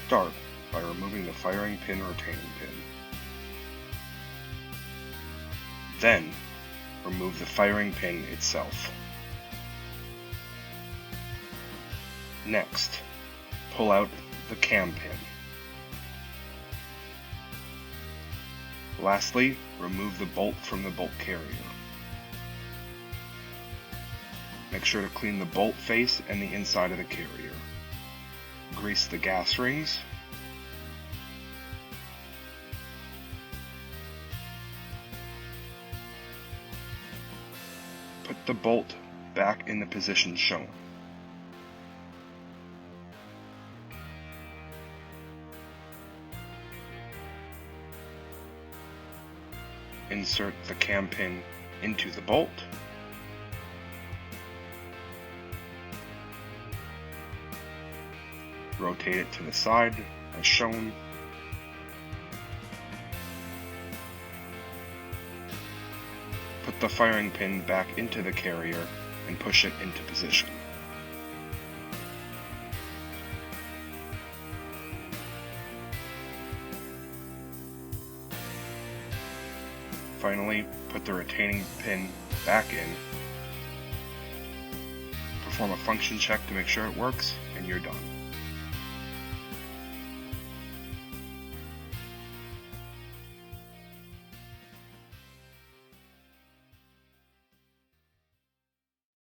Start by removing the firing pin retaining pin. Then, remove the firing pin itself. Next, pull out the cam pin. Lastly, remove the bolt from the bolt carrier. Make sure to clean the bolt face and the inside of the carrier. Grease the gas rings. Put the bolt back in the position shown. Insert the cam pin into the bolt. Rotate it to the side as shown. Put the firing pin back into the carrier and push it into position. Finally, put the retaining pin back in. Perform a function check to make sure it works, and you're done.